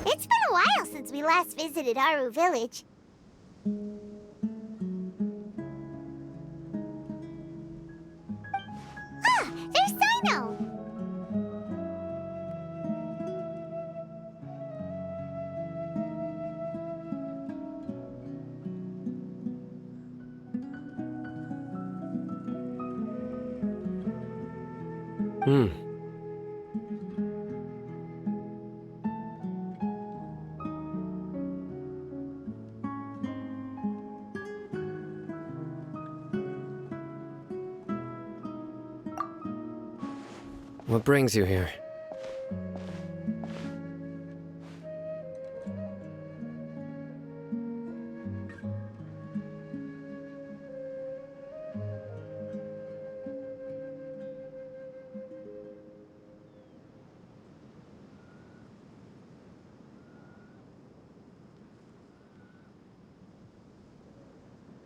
It's been a while since we last visited Aaru village. Ah, there's Dino! What brings you here?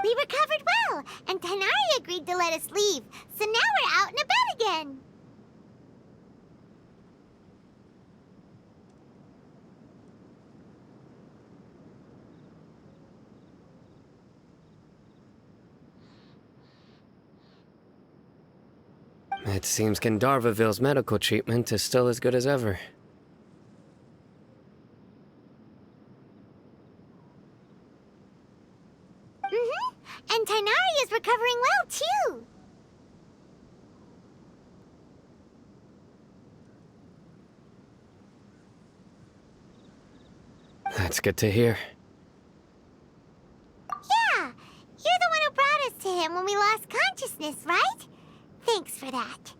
We recovered well, and Tanari agreed to let us leave, so now we're out and about again. It seems Gandharvaville's medical treatment is still as good as ever. And Tanari is recovering well, too. That's good to hear. Yeah, you're the one who brought us to him when we lost consciousness, right? Thanks for that.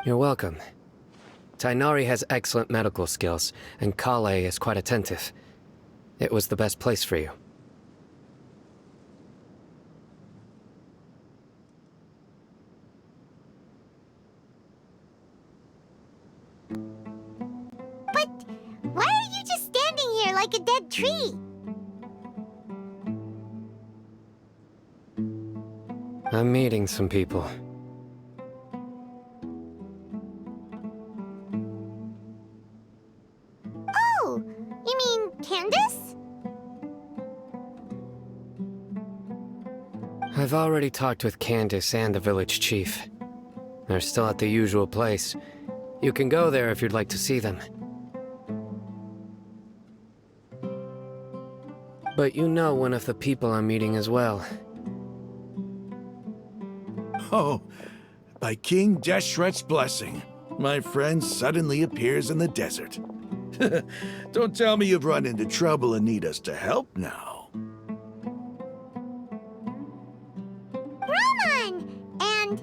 You're welcome. Tainari has excellent medical skills, and Kale is quite attentive. It was the best place for you. But why are you just standing here like a dead tree? I'm meeting some people. Oh, you mean Candace? I've already talked with Candace and the village chief. They're still at the usual place. You can go there if you'd like to see them. But you know one of the people I'm meeting as well. Oh, by King Deshret's blessing, my friend suddenly appears in the desert. Don't tell me you've run into trouble and need us to help now. Roman! And,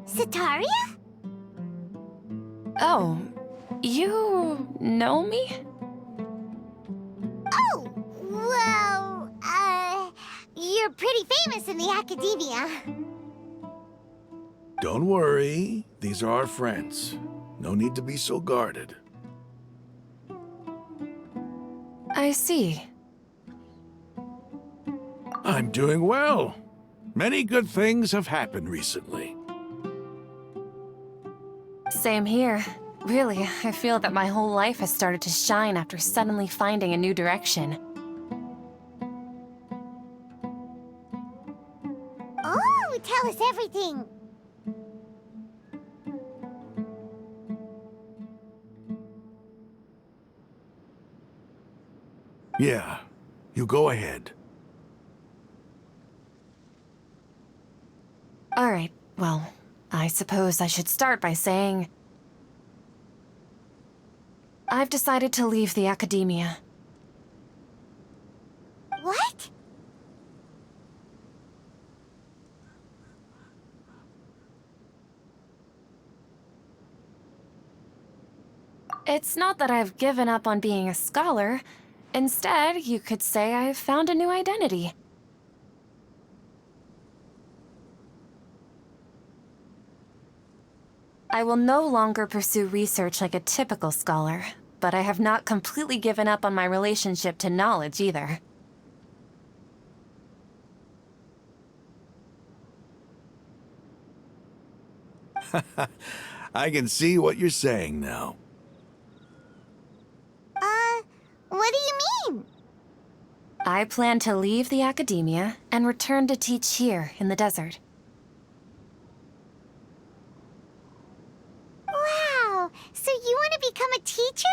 Sataria? Oh, you know me? Oh, well, you're pretty famous in the academia. Don't worry, these are our friends. No need to be so guarded. I see. I'm doing well. Many good things have happened recently. Same here. Really, I feel that my whole life has started to shine after suddenly finding a new direction. Oh, tell us everything. Yeah, you go ahead. Alright, well, I suppose I should start by saying I've decided to leave the academia. What? It's not that I've given up on being a scholar. Instead, you could say I've found a new identity. I will no longer pursue research like a typical scholar, but I have not completely given up on my relationship to knowledge either. I can see what you're saying now. What do you mean? I plan to leave the academia and return to teach here in the desert. Wow, so you want to become a teacher?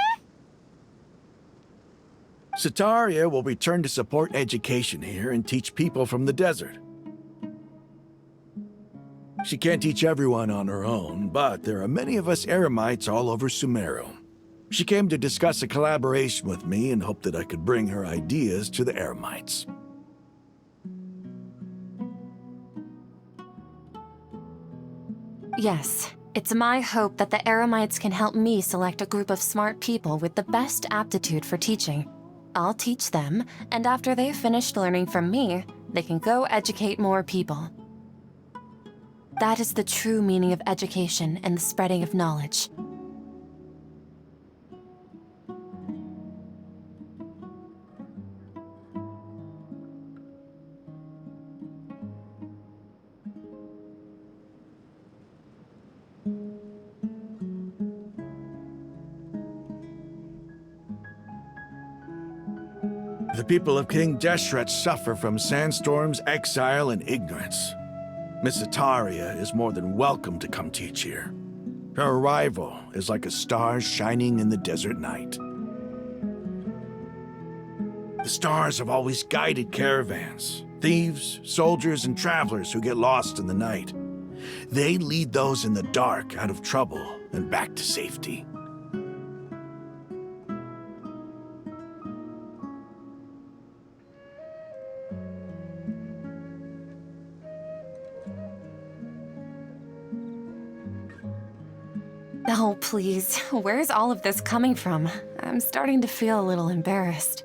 Sataria will return to support education here and teach people from the desert. She can't teach everyone on her own, but there are many of us eremites all over Sumeru. She came to discuss a collaboration with me and hoped that I could bring her ideas to the eremites. Yes, it's my hope that the eremites can help me select a group of smart people with the best aptitude for teaching. I'll teach them, and after they've finished learning from me, they can go educate more people. That is the true meaning of education and the spreading of knowledge. The people of King Deshret suffer from sandstorms, exile, and ignorance. Miss Ataria is more than welcome to come teach here. Her arrival is like a star shining in the desert night. The stars have always guided caravans, thieves, soldiers, and travelers who get lost in the night. They lead those in the dark out of trouble and back to safety. Oh, please, where's all of this coming from? I'm starting to feel a little embarrassed.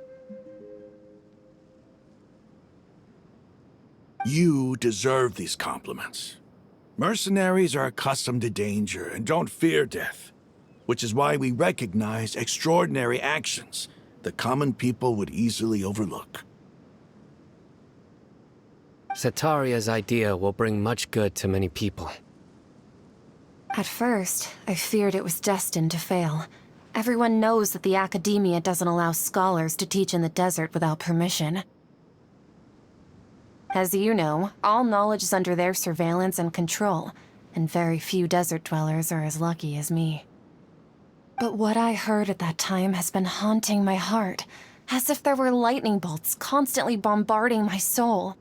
You deserve these compliments. Mercenaries are accustomed to danger and don't fear death, which is why we recognize extraordinary actions that common people would easily overlook. Sataria's idea will bring much good to many people. At first, I feared it was destined to fail. Everyone knows that the academia doesn't allow scholars to teach in the desert without permission. As you know, all knowledge is under their surveillance and control, and very few desert dwellers are as lucky as me. But what I heard at that time has been haunting my heart, as if there were lightning bolts constantly bombarding my soul.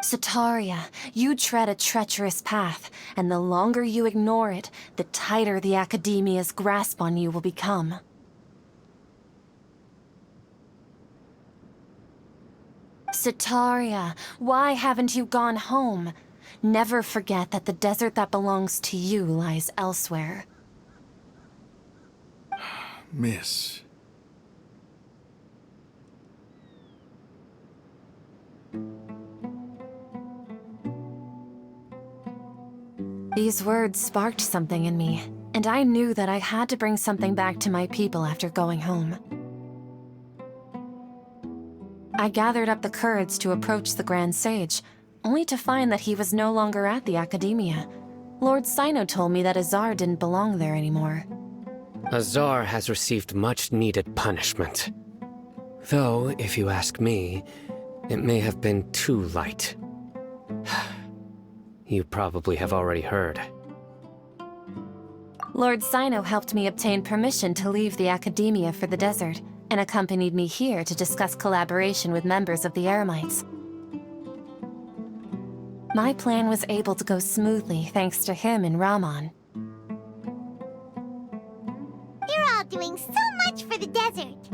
Sataria, you tread a treacherous path, and the longer you ignore it, the tighter the academia's grasp on you will become. Sataria, why haven't you gone home? Never forget that the desert that belongs to you lies elsewhere. Miss. These words sparked something in me, and I knew that I had to bring something back to my people after going home. I gathered up the courage to approach the Grand Sage, only to find that he was no longer at the academia. Lord Sino told me that Azar didn't belong there anymore. Azar has received much-needed punishment. Though, if you ask me, it may have been too light. You probably have already heard. Lord Sino helped me obtain permission to leave the academia for the desert, and accompanied me here to discuss collaboration with members of the Eremites. My plan was able to go smoothly thanks to him and Rahman. You're all doing so much for the desert.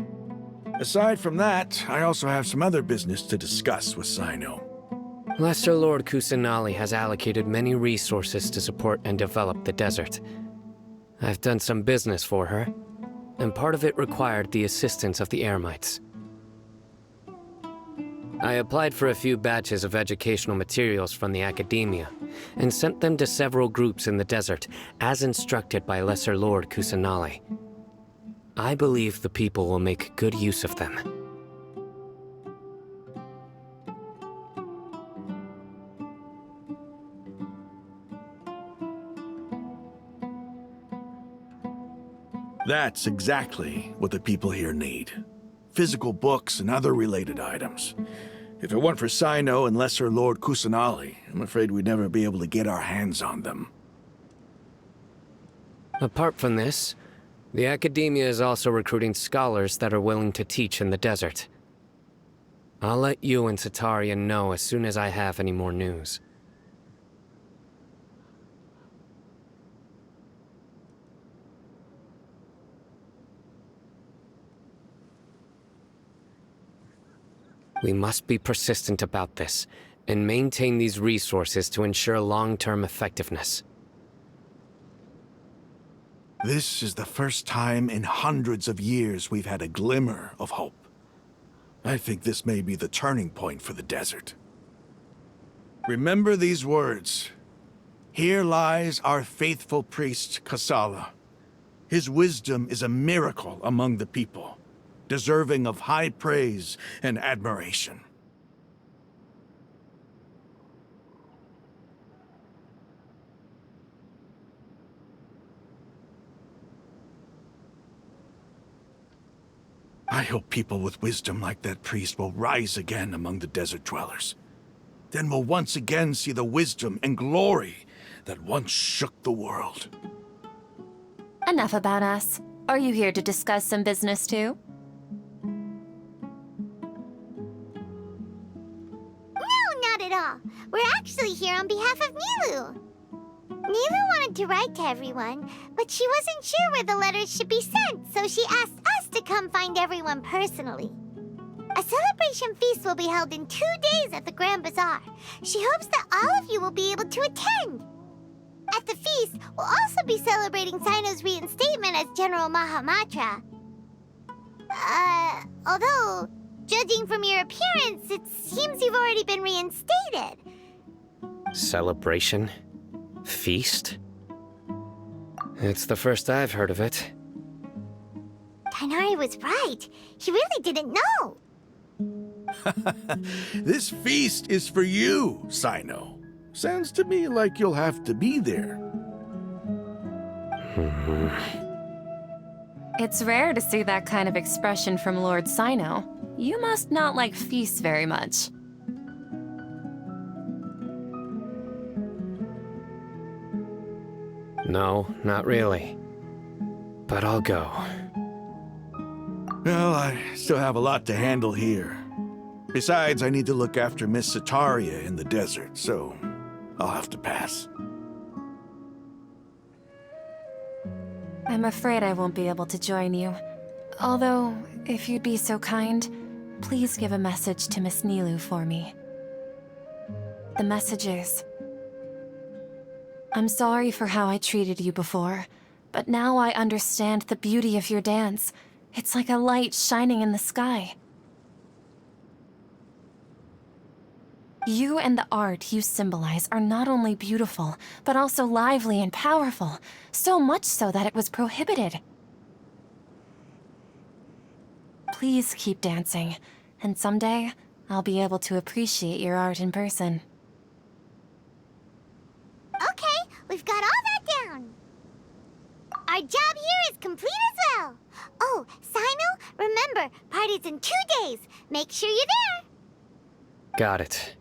Aside from that, I also have some other business to discuss with Sino. Lesser Lord Kusanali has allocated many resources to support and develop the desert. I've done some business for her, and part of it required the assistance of the Eremites. I applied for a few batches of educational materials from the academia, and sent them to several groups in the desert, as instructed by Lesser Lord Kusanali. I believe the people will make good use of them. That's exactly what the people here need. Physical books and other related items. If it weren't for Sino and Lesser Lord Kusanali, I'm afraid we'd never be able to get our hands on them. Apart from this, the academia is also recruiting scholars that are willing to teach in the desert. I'll let you and Satarian know as soon as I have any more news. We must be persistent about this, and maintain these resources to ensure long-term effectiveness. This is the first time in hundreds of years we've had a glimmer of hope. I think this may be the turning point for the desert. Remember these words. Here lies our faithful priest, Kasala. His wisdom is a miracle among the people, deserving of high praise and admiration. I hope people with wisdom like that priest will rise again among the desert dwellers. Then we'll once again see the wisdom and glory that once shook the world. Enough about us. Are you here to discuss some business too? No, not at all. We're actually here on behalf of Nilu. Nilu wanted to write to everyone, but she wasn't sure where the letters should be sent, so she asked us to come find everyone personally. A celebration feast will be held in 2 days at the Grand Bazaar. She hopes that all of you will be able to attend. At the feast, we'll also be celebrating Sino's reinstatement as General Mahamatra. Although, judging from your appearance, it seems you've already been reinstated. Celebration? Feast? It's the first I've heard of it. Tainari was right. He really didn't know. This feast is for you, Sino. Sounds to me like you'll have to be there. It's rare to see that kind of expression from Lord Sino. You must not like feasts very much. No, not really. But I'll go. Well, I still have a lot to handle here. Besides, I need to look after Miss Sataria in the desert, so I'll have to pass. I'm afraid I won't be able to join you. Although, if you'd be so kind, please give a message to Miss Nilu for me. The message is, I'm sorry for how I treated you before, but now I understand the beauty of your dance. It's like a light shining in the sky. You and the art you symbolize are not only beautiful, but also lively and powerful, so much so that it was prohibited. Please keep dancing, and someday I'll be able to appreciate your art in person. Okay, We've got all that down. Our job here is complete as well. Oh, Sino, remember, party's in 2 days. Make sure you're there. Got it.